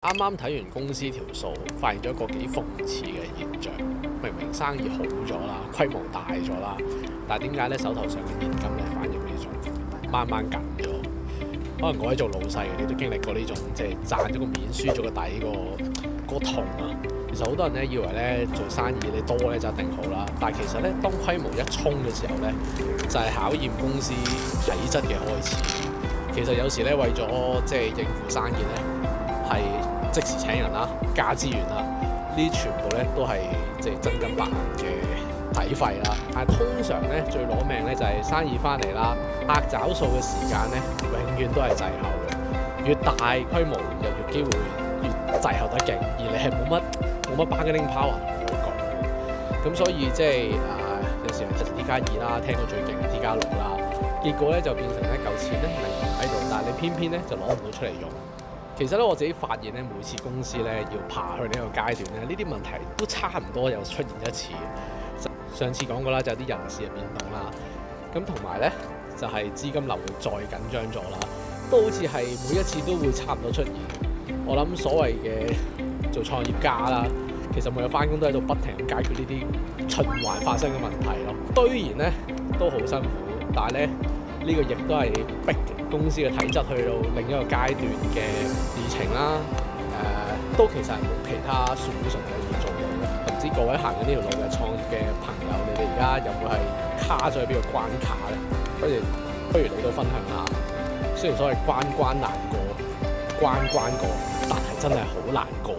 啱啱睇完公司條數，發現咗一個幾諷刺嘅現象。明明生意好咗啦，規模大咗啦，但係點解咧手頭上嘅現金咧反而呢種掹掹緊咗？可能我喺做老細嘅，你都經歷過呢種即係賺咗個面，輸咗個底個痛啊！其實好多人咧以為咧做生意你多咧就一定好啦，但係其實咧當規模一衝嘅時候咧，就係考驗公司體質嘅開始。其實有時咧為咗即係應付生意咧，係即時請人啦，加資源啦，呢啲全部咧都係即係真金白銀嘅底費啦。但係通常咧最攞命咧就係生意翻嚟啦，客找數嘅時間咧永遠都係滯後嘅。越大規模又越機會越滯後得勁，而你係冇乜 bargaining power 同我講。咁所以即係有時係 T+2啦，聽過最勁嘅 T+6啦，結果咧就變成一嚿錢咧明明喺度，但係你偏偏咧就攞唔到出嚟用。其實咧我自己發現咧，每次公司咧要爬去呢個階段咧，呢啲問題都差唔多又出現一次。上次講過啦，就有啲人事嘅變動啦，咁同埋咧就係資金流會再緊張咗啦，都好似係每一次都會差唔多出現。我諗所謂嘅做創業家啦，其實每日翻工都喺度不停咁解決呢啲循環發生嘅問題咯。雖然咧都好辛苦，但係咧呢個亦都係逼公司嘅體質去到另一個階段嘅事情啦。都其實係冇其他solution可以做到嘅。唔知各位行緊呢條路嘅創業嘅朋友，你哋而家有冇係卡咗喺邊個關卡咧？不如你都分享下。雖然所謂關關難過，關關過，但係真係好難過。